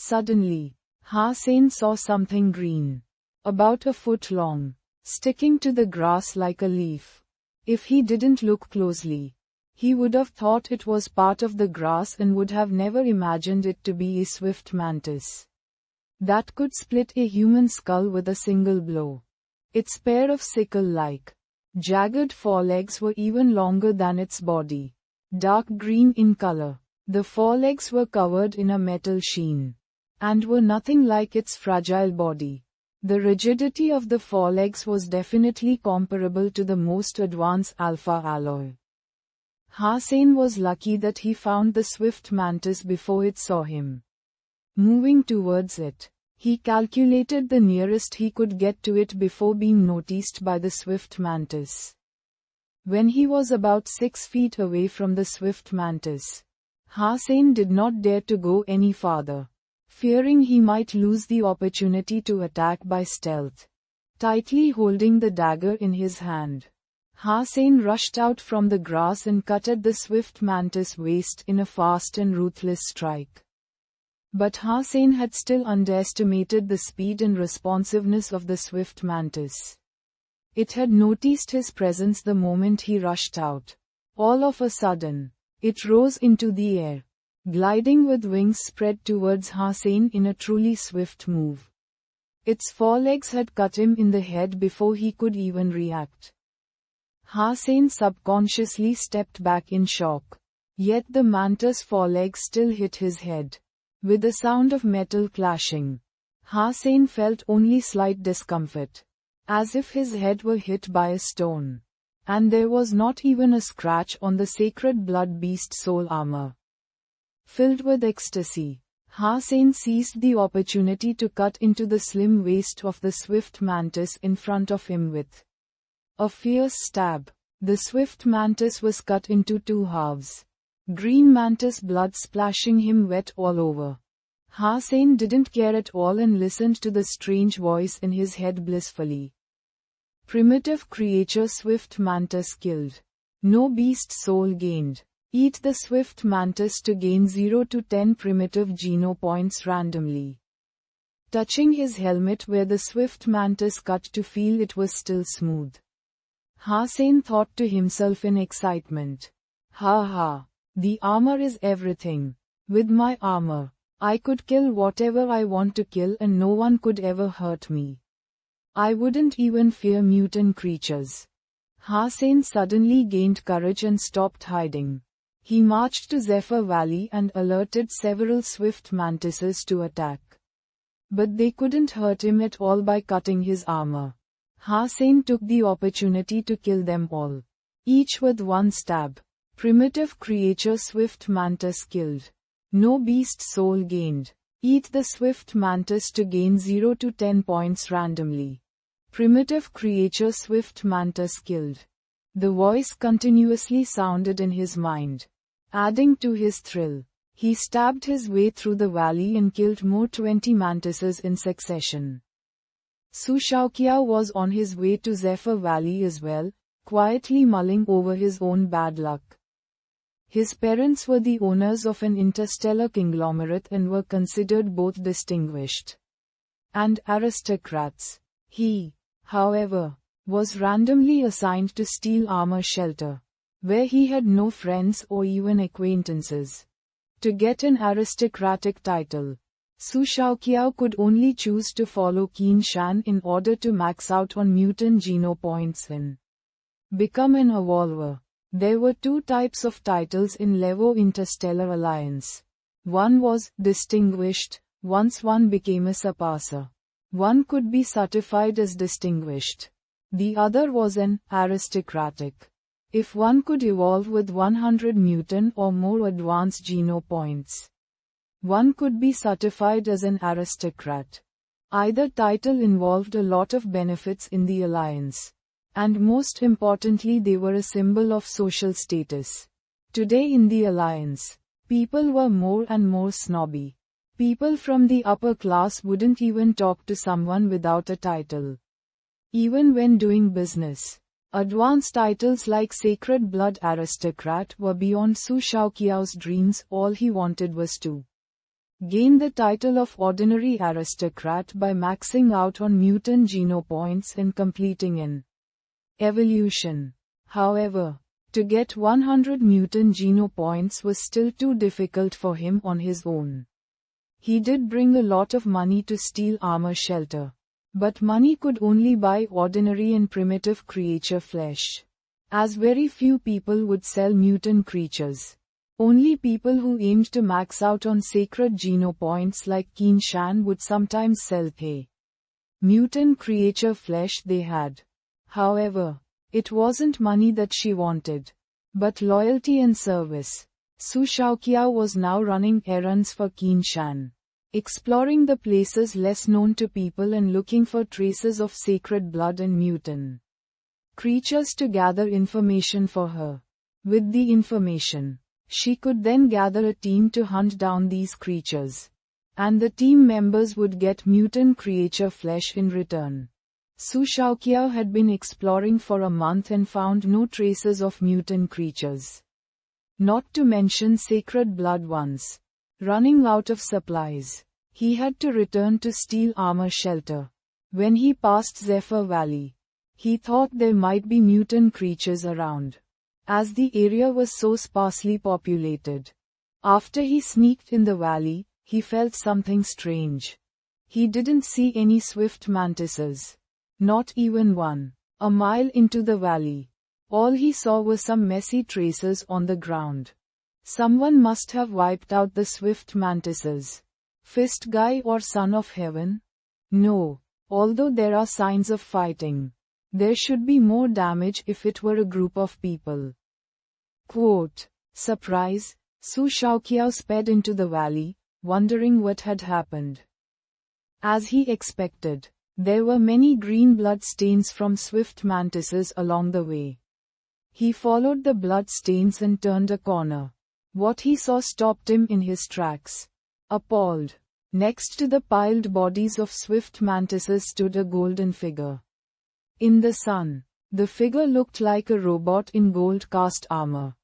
Suddenly, Hasen saw something green, about a foot long, sticking to the grass like a leaf. If he didn't look closely, he would have thought it was part of the grass and would have never imagined it to be a swift mantis that could split a human skull with a single blow. Its pair of sickle-like, jagged forelegs were even longer than its body, dark green in color. The forelegs were covered in a metal sheen, and were nothing like its fragile body. The rigidity of the forelegs was definitely comparable to the most advanced alpha alloy. Hasen was lucky that he found the swift mantis before it saw him. Moving towards it, he calculated the nearest he could get to it before being noticed by the swift mantis. When he was about 6 feet away from the swift mantis, Hasen did not dare to go any farther, fearing he might lose the opportunity to attack by stealth. Tightly holding the dagger in his hand, Hasen rushed out from the grass and cut at the swift mantis' waist in a fast and ruthless strike. But Hasen had still underestimated the speed and responsiveness of the swift mantis. It had noticed his presence the moment he rushed out. All of a sudden, it rose into the air, gliding with wings spread towards Hasen in a truly swift move. Its forelegs had cut him in the head before he could even react. Hasen subconsciously stepped back in shock. Yet the mantis' forelegs still hit his head. With the sound of metal clashing, Hasen felt only slight discomfort, as if his head were hit by a stone. And there was not even a scratch on the sacred blood beast soul armor. Filled with ecstasy, Hasen seized the opportunity to cut into the slim waist of the swift mantis in front of him with a fierce stab. The swift mantis was cut into 2 halves. Green mantis blood splashing him wet all over. Hasen didn't care at all and listened to the strange voice in his head blissfully. Primitive creature swift mantis killed. No beast soul gained. Eat the swift mantis to gain 0 to 10 primitive geno points randomly. Touching his helmet where the swift mantis cut to feel it was still smooth, Hasen thought to himself in excitement. Ha ha, the armor is everything. With my armor, I could kill whatever I want to kill and no one could ever hurt me. I wouldn't even fear mutant creatures. Hasen suddenly gained courage and stopped hiding. He marched to Zephyr Valley and alerted several swift mantises to attack. But they couldn't hurt him at all by cutting his armor. Hasen took the opportunity to kill them all, each with 1 stab. Primitive creature swift mantis killed. No beast soul gained. Eat the swift mantis to gain 0 to 10 points randomly. Primitive creature swift mantis killed. The voice continuously sounded in his mind, adding to his thrill. He stabbed his way through the valley and killed more 20 mantises in succession. Su Shaoqiao was on his way to Zephyr Valley as well, quietly mulling over his own bad luck. His parents were the owners of an interstellar conglomerate and were considered both distinguished and aristocrats. He, however, was randomly assigned to Steel Armor Shelter, where he had no friends or even acquaintances. To get an aristocratic title, Su Shaoqiao could only choose to follow Qin Shan in order to max out on mutant geno points and become an evolver. There were 2 types of titles in Levo Interstellar Alliance. One was distinguished. Once one became a surpasser, one could be certified as distinguished. The other was an aristocratic. If one could evolve with 100 mutant or more advanced geno points, one could be certified as an aristocrat. Either title involved a lot of benefits in the alliance. And most importantly, they were a symbol of social status. Today in the alliance, people were more and more snobby. People from the upper class wouldn't even talk to someone without a title. Even when doing business, advanced titles like Sacred Blood Aristocrat were beyond Su Shaoqiao's dreams. All he wanted was to gain the title of ordinary aristocrat by maxing out on mutant genopoints and completing an evolution. However, to get 100 mutant genopoints was still too difficult for him on his own. He did bring a lot of money to Steel Armor Shelter. But money could only buy ordinary and primitive creature flesh, as very few people would sell mutant creatures. Only people who aimed to max out on sacred genopoints like Qin Shan would sometimes sell the mutant creature flesh they had. However, it wasn't money that she wanted, but loyalty and service. Su Shaoqiao was now running errands for Qin Shan, exploring the places less known to people and looking for traces of sacred blood and mutant creatures to gather information for her. With the information, she could then gather a team to hunt down these creatures, and the team members would get mutant creature flesh in return. Su Shaoqiao had been exploring for a month and found no traces of mutant creatures, not to mention sacred blood ones. Running out of supplies, he had to return to Steel Armor Shelter. When he passed Zephyr Valley, he thought there might be mutant creatures around, as the area was so sparsely populated. After he sneaked in the valley, he felt something strange. He didn't see any swift mantises. Not even one. A mile into the valley, all he saw were some messy traces on the ground. Someone must have wiped out the swift mantises. Fist guy or son of heaven? No. Although there are signs of fighting, there should be more damage if it were a group of people. Quote. Surprise, Su Shaoqiao sped into the valley, wondering what had happened. As he expected, there were many green blood stains from swift mantises along the way. He followed the blood stains and turned a corner. What he saw stopped him in his tracks. Appalled. Next to the piled bodies of swift mantises stood a golden figure. In the sun, the figure looked like a robot in gold cast armor.